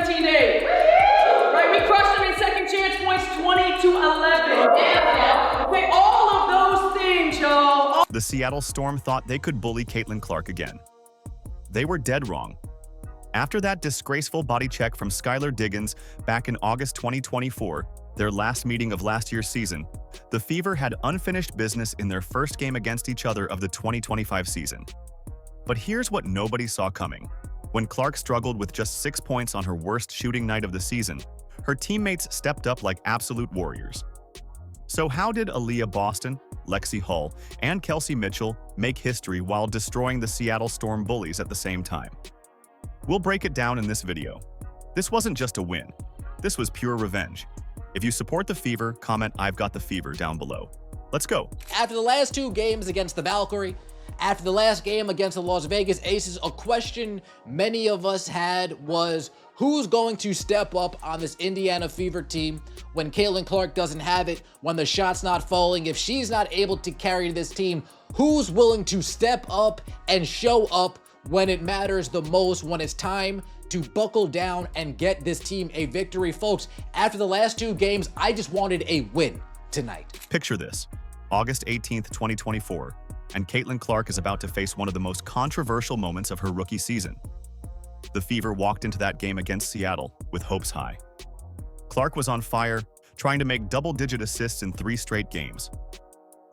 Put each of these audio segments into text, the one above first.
17 days. Right, we crushed them in second chance points 20-11. Okay, all of those things, y'all. The Seattle Storm thought they could bully Caitlin Clark again. They were dead wrong. After that disgraceful body check from Skylar Diggins back in August 2024, their last meeting of last year's season, the Fever had unfinished business in their first game against each other of the 2025 season. But here's what nobody saw coming. When Clark struggled with just 6 points on her worst shooting night of the season, her teammates stepped up like absolute warriors. So how did Aliyah Boston, Lexie Hull, and Kelsey Mitchell make history while destroying the Seattle Storm bullies at the same time? We'll break it down in this video. This wasn't just a win. This was pure revenge. If you support the Fever, comment "I've got the Fever" down below. Let's go. After the last 2 games against the Valkyrie, after the last game against the Las Vegas Aces, a question many of us had was who's going to step up on this Indiana Fever team when Caitlin Clark doesn't have it, when the shot's not falling, if she's not able to carry this team, who's willing to step up and show up when it matters the most, when it's time to buckle down and get this team a victory. Folks, after the last 2 games, I just wanted a win tonight. Picture this, August 18th, 2024, and Caitlin Clark is about to face one of the most controversial moments of her rookie season. The Fever walked into that game against Seattle with hopes high. Clark was on fire, trying to make double-digit assists in 3 straight games.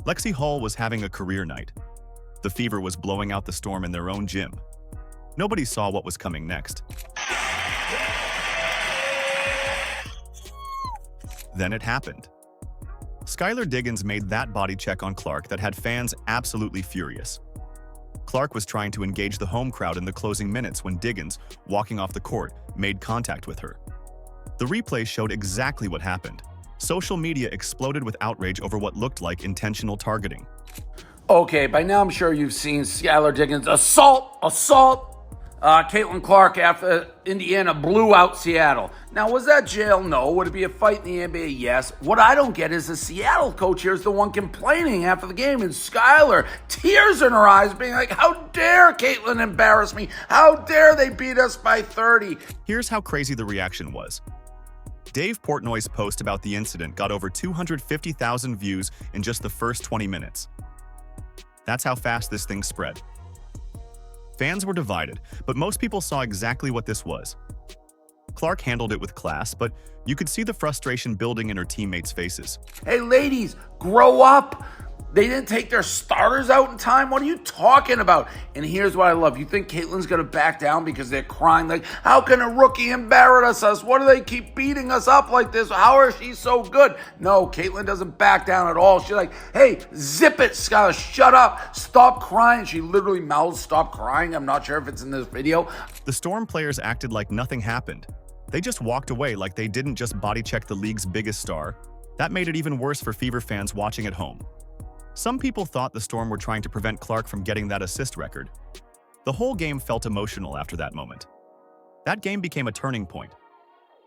Lexie Hull was having a career night. The Fever was blowing out the Storm in their own gym. Nobody saw what was coming next. Then it happened. Skylar Diggins made that body check on Clark that had fans absolutely furious. Clark was trying to engage the home crowd in the closing minutes when Diggins, walking off the court, made contact with her. The replay showed exactly what happened. Social media exploded with outrage over what looked like intentional targeting. Okay, by now I'm sure you've seen Skylar Diggins assault Caitlin Clark after Indiana blew out Seattle. Now, was that jail? No. Would it be a fight in the NBA? Yes. What I don't get is the Seattle coach here is the one complaining after the game, and Skylar, tears in her eyes, being like, how dare Caitlin embarrass me? How dare they beat us by 30? Here's how crazy the reaction was. Dave Portnoy's post about the incident got over 250,000 views in just the first 20 minutes. That's how fast this thing spread. Fans were divided, but most people saw exactly what this was. Clark handled it with class, but you could see the frustration building in her teammates' faces. Hey, ladies, grow up. They didn't take their starters out in time. What are you talking about? And here's what I love. You think Caitlin's going to back down because they're crying like, how can a rookie embarrass us? What do they keep beating us up like this? How is she so good? No, Caitlin doesn't back down at all. She's like, hey, zip it, Skylar. Shut up. Stop crying. She literally mouths, stop crying. I'm not sure if it's in this video. The Storm players acted like nothing happened. They just walked away like they didn't just body check the league's biggest star. That made it even worse for Fever fans watching at home. Some people thought the Storm were trying to prevent Clark from getting that assist record. The whole game felt emotional after that moment. That game became a turning point,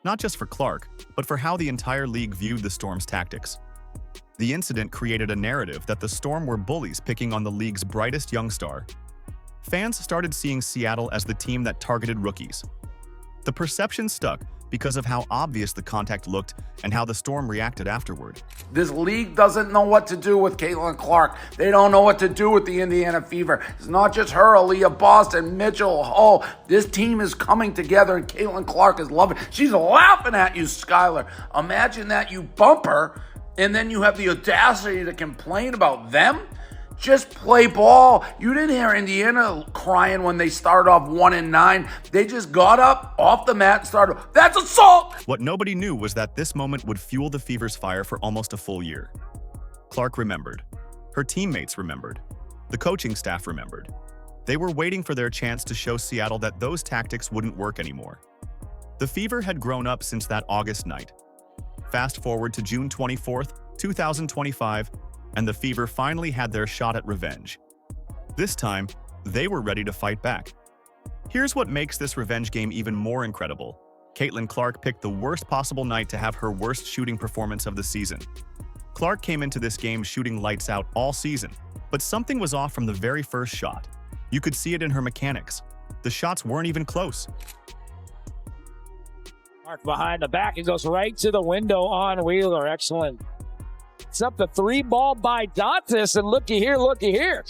not just for Clark, but for how the entire league viewed the Storm's tactics. The incident created a narrative that the Storm were bullies picking on the league's brightest young star. Fans started seeing Seattle as the team that targeted rookies. The perception stuck because of how obvious the contact looked and how the Storm reacted afterward. This league doesn't know what to do with Caitlin Clark. They don't know what to do with the Indiana Fever. It's not just her, Aliyah Boston, Mitchell, Hull. This team is coming together and Caitlin Clark is loving it. She's laughing at you, Skylar. Imagine that you bump her and then you have the audacity to complain about them. Just play ball. You didn't hear Indiana crying when they started off 1-9. They just got up off the mat and started, that's assault! What nobody knew was that this moment would fuel the Fever's fire for almost a full year. Clark remembered. Her teammates remembered. The coaching staff remembered. They were waiting for their chance to show Seattle that those tactics wouldn't work anymore. The Fever had grown up since that August night. Fast forward to June 24th, 2025, and the Fever finally had their shot at revenge. This time, they were ready to fight back. Here's what makes this revenge game even more incredible. Caitlin Clark picked the worst possible night to have her worst shooting performance of the season. Clark came into this game shooting lights out all season, but something was off from the very first shot. You could see it in her mechanics. The shots weren't even close. Clark behind the back. It goes right to the window on Wheeler. Excellent. It's up the 3-ball by Dantas, and looky here, looky here.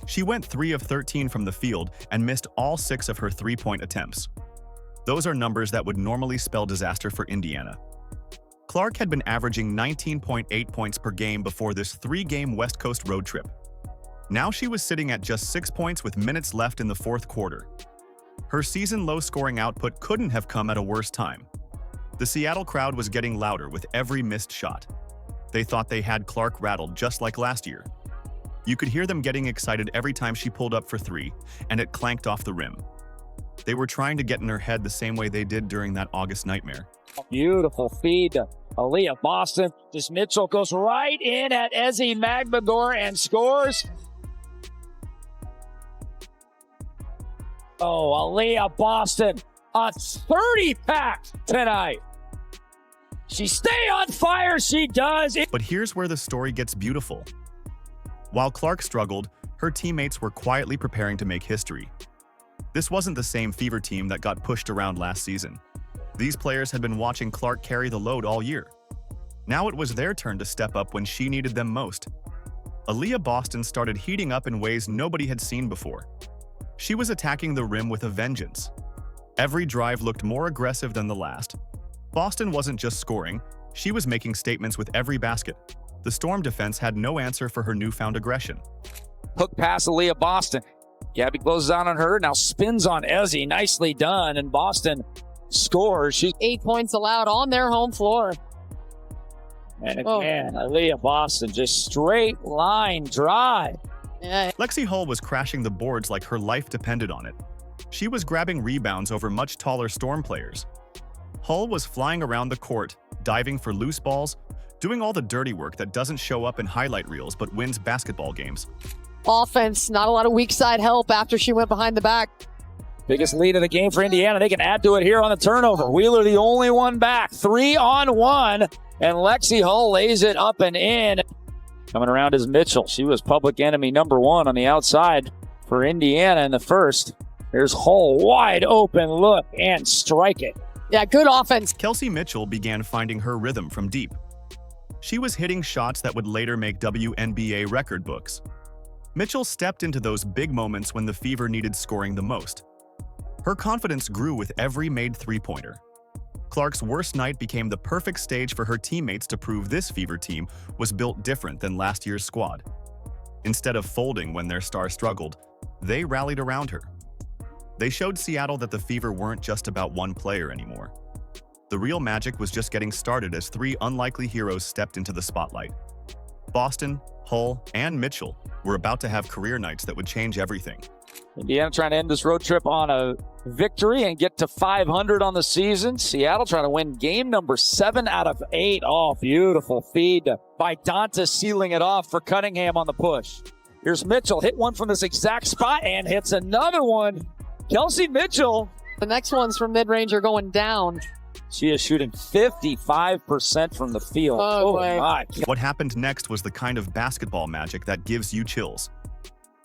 She went 3 of 13 from the field and missed all 6 of her 3-point attempts. Those are numbers that would normally spell disaster for Indiana. Clark had been averaging 19.8 points per game before this 3-game West Coast road trip. Now she was sitting at just 6 points with minutes left in the fourth quarter. Her season-low scoring output couldn't have come at a worse time. The Seattle crowd was getting louder with every missed shot. They thought they had Clark rattled just like last year. You could hear them getting excited every time she pulled up for 3, and it clanked off the rim. They were trying to get in her head the same way they did during that August nightmare. Beautiful feed to Aliyah Boston. This Mitchell goes right in at Ezzy Magmagor and scores. Oh, Aliyah Boston, a 30-pack tonight. She stay on fire, she does. But here's where the story gets beautiful. While Clark struggled, her teammates were quietly preparing to make history. This wasn't the same Fever team that got pushed around last season. These players had been watching Clark carry the load all year. Now it was their turn to step up when she needed them most. Aliyah Boston started heating up in ways nobody had seen before. She was attacking the rim with a vengeance. Every drive looked more aggressive than the last. Boston wasn't just scoring, she was making statements with every basket. The Storm defense had no answer for her newfound aggression. Hook pass Aliyah Boston. Gabby closes out on her, now spins on Ezzy. Nicely done, and Boston scores. She's 8 points allowed on their home floor. And again, Aliyah Boston just straight line drive. Yeah. Lexie Hull was crashing the boards like her life depended on it. She was grabbing rebounds over much taller Storm players. Hull was flying around the court, diving for loose balls, doing all the dirty work that doesn't show up in highlight reels but wins basketball games. Offense, not a lot of weak side help after she went behind the back. Biggest lead of the game for Indiana. They can add to it here on the turnover. Wheeler the only one back. 3-on-1. And Lexie Hull lays it up and in. Coming around is Mitchell. She was public enemy number 1 on the outside for Indiana in the first. There's Hull, wide open look and strike it. Yeah, good offense. Kelsey Mitchell began finding her rhythm from deep. She was hitting shots that would later make WNBA record books. Mitchell stepped into those big moments when the Fever needed scoring the most. Her confidence grew with every made three-pointer. Clark's worst night became the perfect stage for her teammates to prove this Fever team was built different than last year's squad. Instead of folding when their star struggled, they rallied around her. They showed Seattle that the Fever weren't just about one player anymore. The real magic was just getting started as 3 unlikely heroes stepped into the spotlight. Boston, Hull, and Mitchell were about to have career nights that would change everything. Indiana trying to end this road trip on a victory and get to 500 on the season. Seattle trying to win game number 7 out of 8. Oh, beautiful feed by Dantas, sealing it off for Cunningham on the push. Here's Mitchell, hit one from this exact spot and hits another one. Kelsey Mitchell. The next ones from mid-range are going down. She is shooting 55% from the field. Oh my. What happened next was the kind of basketball magic that gives you chills.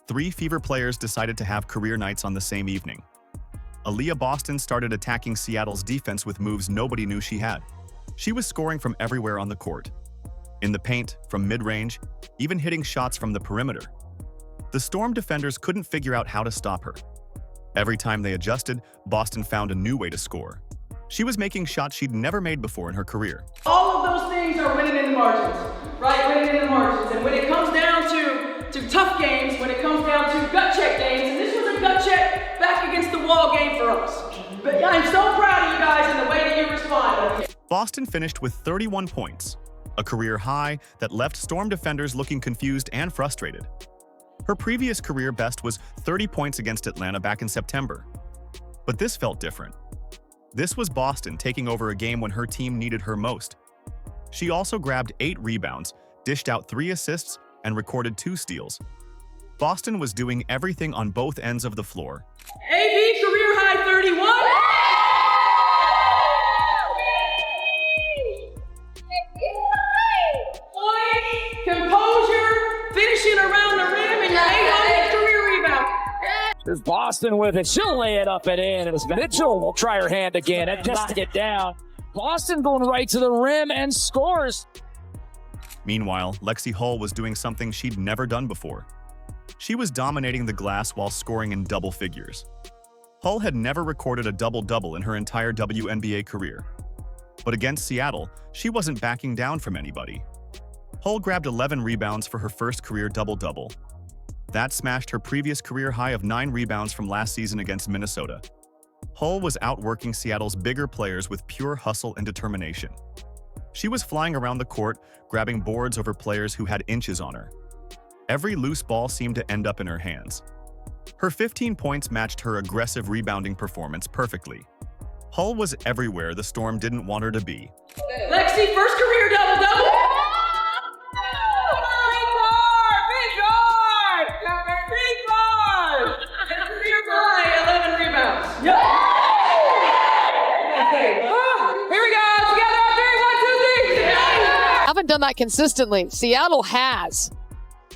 3 Fever players decided to have career nights on the same evening. Aliyah Boston started attacking Seattle's defense with moves nobody knew she had. She was scoring from everywhere on the court. In the paint, from mid-range, even hitting shots from the perimeter. The Storm defenders couldn't figure out how to stop her. Every time they adjusted, Boston found a new way to score. She was making shots she'd never made before in her career. All of those things are winning in the margins, right? Winning in the margins. And when it comes down to tough games, when it comes down to gut check games, and this was a gut check back against the wall game for us. But I'm so proud of you guys and the way that you responded. Boston finished with 31 points, a career high that left Storm defenders looking confused and frustrated. Her previous career best was 30 points against Atlanta back in September. But this felt different. This was Boston taking over a game when her team needed her most. She also grabbed 8 rebounds, dished out 3 assists, and recorded 2 steals. Boston was doing everything on both ends of the floor. AV career high 31. Here's Boston with it. She'll lay it up and in. And Mitchell will try her hand again and just to get down. Boston going right to the rim and scores. Meanwhile, Lexie Hull was doing something she'd never done before. She was dominating the glass while scoring in double figures. Hull had never recorded a double-double in her entire WNBA career. But against Seattle, she wasn't backing down from anybody. Hull grabbed 11 rebounds for her first career double-double. That smashed her previous career high of 9 rebounds from last season against Minnesota. Hull was outworking Seattle's bigger players with pure hustle and determination. She was flying around the court, grabbing boards over players who had inches on her. Every loose ball seemed to end up in her hands. Her 15 points matched her aggressive rebounding performance perfectly. Hull was everywhere the Storm didn't want her to be. Lexie, first career double-double. Career high, 11 rebounds. Here we go. Together on 3, 1, 2, 3. Haven't done that consistently. Seattle has.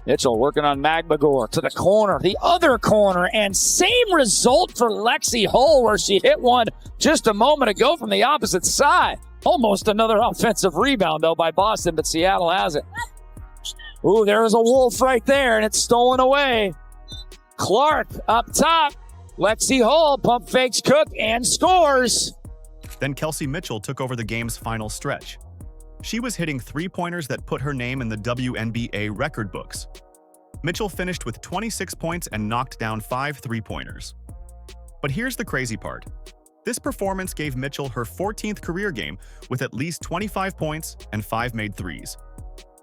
Mitchell working on Magmagor to the corner, the other corner, and same result for Lexie Hull where she hit one just a moment ago from the opposite side. Almost another offensive rebound, though, by Boston, but Seattle has it. Ooh, there's a Wolf right there, and it's stolen away. Clark up top. Lexie Hull pump fakes Cook and scores. Then Kelsey Mitchell took over the game's final stretch. She was hitting three-pointers that put her name in the WNBA record books. Mitchell finished with 26 points and knocked down 5 three-pointers. But here's the crazy part. This performance gave Mitchell her 14th career game with at least 25 points and 5 made threes.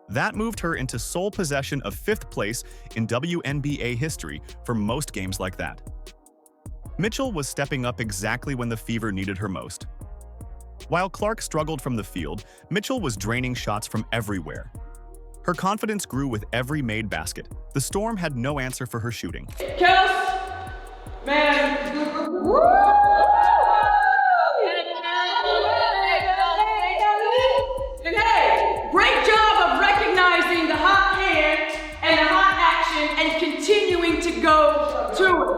That moved her into sole possession of 5th place in WNBA history for most games like that. Mitchell was stepping up exactly when the Fever needed her most. While Clark struggled from the field, Mitchell was draining shots from everywhere. Her confidence grew with every made basket. The Storm had no answer for her shooting. Kels, man. And hey, great job of recognizing the hot hand and the hot action and continuing to go to it.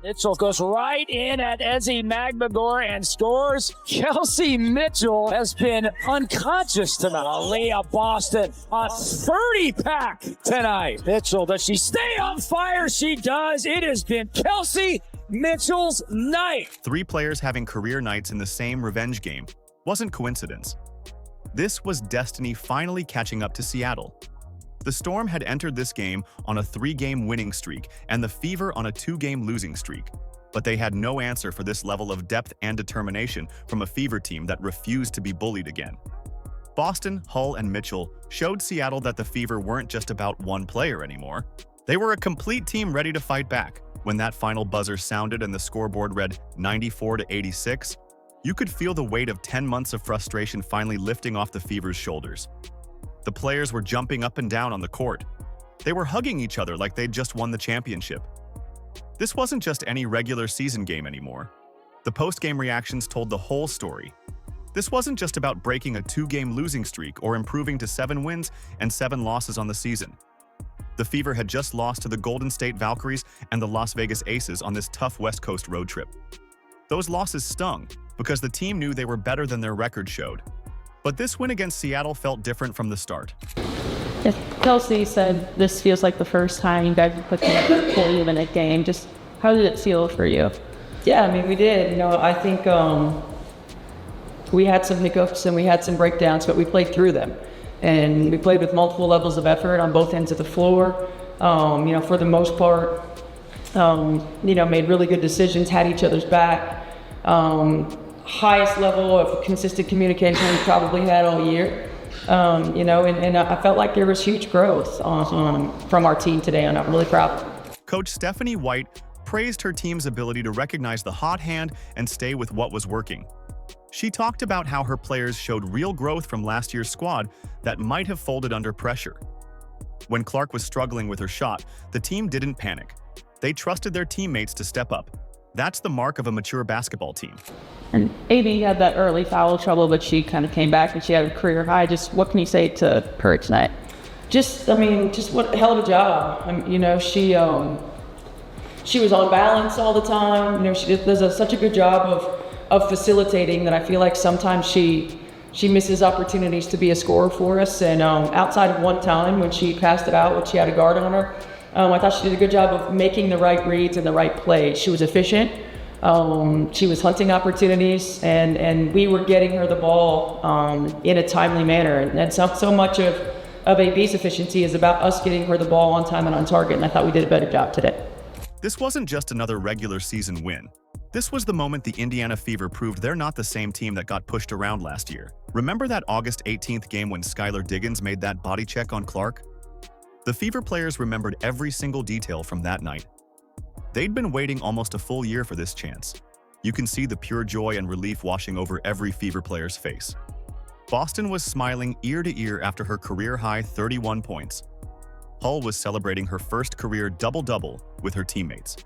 Mitchell goes right in at Ezzy Magmagor and scores. Kelsey Mitchell has been unconscious tonight. Aliyah Boston, a 30-pack tonight. Mitchell, does she stay on fire? She does. It has been Kelsey Mitchell's night. 3 players having career nights in the same revenge game wasn't coincidence. This was destiny finally catching up to Seattle. The Storm had entered this game on a 3-game winning streak and the Fever on a 2-game losing streak. But they had no answer for this level of depth and determination from a Fever team that refused to be bullied again. Boston, Hull, and Mitchell showed Seattle that the Fever weren't just about one player anymore. They were a complete team ready to fight back. When that final buzzer sounded and the scoreboard read 94-86, you could feel the weight of 10 months of frustration finally lifting off the Fever's shoulders. The players were jumping up and down on the court. They were hugging each other like they'd just won the championship. This wasn't just any regular season game anymore. The post-game reactions told the whole story. This wasn't just about breaking a 2-game losing streak or improving to 7 wins and 7 losses on the season. The Fever had just lost to the Golden State Valkyries and the Las Vegas Aces on this tough West Coast road trip. Those losses stung because the team knew they were better than their record showed. But this win against Seattle felt different from the start. Yes, Kelsey said this feels like the first time you guys put together a 40-minute game. Just how did it feel for you? Yeah, I mean, we did. You know, I think we had some hiccups and we had some breakdowns, but we played through them. And we played with multiple levels of effort on both ends of the floor. You know, for the most part, you know, made really good decisions, had each other's back. Highest level of consistent communication we probably had all year. You know, and I felt like there was huge growth from our team today, and I'm really proud. Coach Stephanie White praised her team's ability to recognize the hot hand and stay with what was working. She talked about how her players showed real growth from last year's squad that might have folded under pressure. When Clark was struggling with her shot, the team didn't panic. They trusted their teammates to step up. That's the mark of a mature basketball team. And AB had that early foul trouble, but she kind of came back and she had a career high. Just what can you say to her tonight? just what a hell of a job. She was on balance all the time. She does such a good job of facilitating that I feel like sometimes she misses opportunities to be a scorer for us. And outside of one time when she passed it out, when she had a guard on her, I thought she did a good job of making the right reads and the right plays. She was efficient. She was hunting opportunities, and we were getting her the ball in a timely manner. And so much of AB's efficiency is about us getting her the ball on time and on target, and I thought we did a better job today. This wasn't just another regular season win. This was the moment the Indiana Fever proved they're not the same team that got pushed around last year. Remember that August 18th game when Skylar Diggins made that body check on Clark? The Fever players remembered every single detail from that night. They'd been waiting almost a full year for this chance. You can see the pure joy and relief washing over every Fever player's face. Boston was smiling ear to ear after her career-high 31 points. Hull was celebrating her first career double-double with her teammates.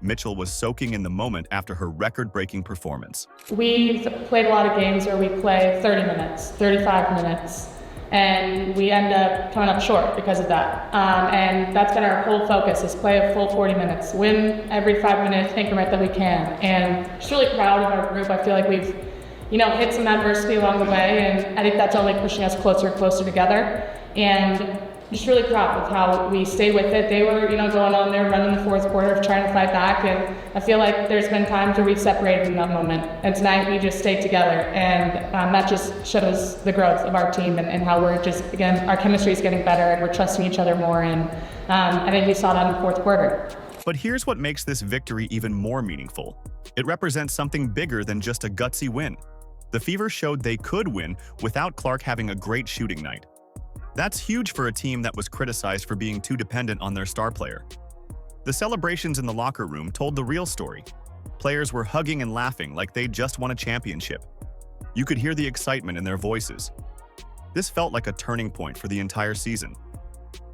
Mitchell was soaking in the moment after her record-breaking performance. We've played a lot of games where we play 30 minutes, 35 minutes, and we end up coming up short because of that. And that's been our whole focus, is play a full 40 minutes, win every 5-minute increment that we can. And just really proud of our group. I feel like we've hit some adversity along the way, and I think that's only pushing us closer and closer together. And just really proud of how we stayed with it. They were, going on there, running the fourth quarter, trying to fight back, and I feel like there's been times where we've separated in that moment. And tonight we just stayed together, and that just shows the growth of our team and how we're just, again, our chemistry is getting better and we're trusting each other more. And I think we saw that in the fourth quarter. But here's what makes this victory even more meaningful. It represents something bigger than just a gutsy win. The Fever showed they could win without Clark having a great shooting night. That's huge for a team that was criticized for being too dependent on their star player. The celebrations in the locker room told the real story. Players were hugging and laughing like they'd just won a championship. You could hear the excitement in their voices. This felt like a turning point for the entire season.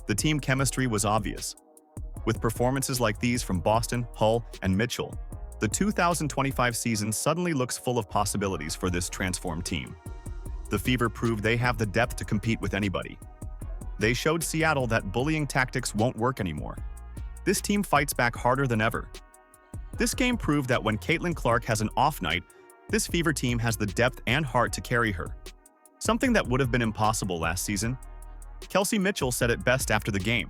The team chemistry was obvious. With performances like these from Boston, Hull, and Mitchell, the 2025 season suddenly looks full of possibilities for this transformed team. The Fever proved they have the depth to compete with anybody. They showed Seattle that bullying tactics won't work anymore. This team fights back harder than ever. This game proved that when Caitlin Clark has an off night, this Fever team has the depth and heart to carry her. Something that would have been impossible last season. Kelsey Mitchell said it best after the game.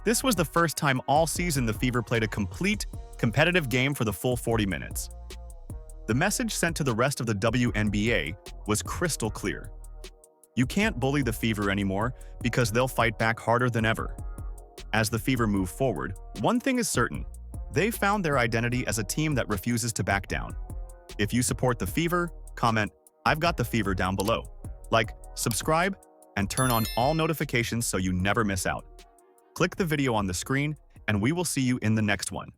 This was the first time all season the Fever played a complete, competitive game for the full 40 minutes. The message sent to the rest of the WNBA was crystal clear. You can't bully the Fever anymore because they'll fight back harder than ever. As the Fever move forward, one thing is certain. They've found their identity as a team that refuses to back down. If you support the Fever, comment, "I've got the Fever" down below. Like, subscribe, and turn on all notifications so you never miss out. Click the video on the screen, and we will see you in the next one.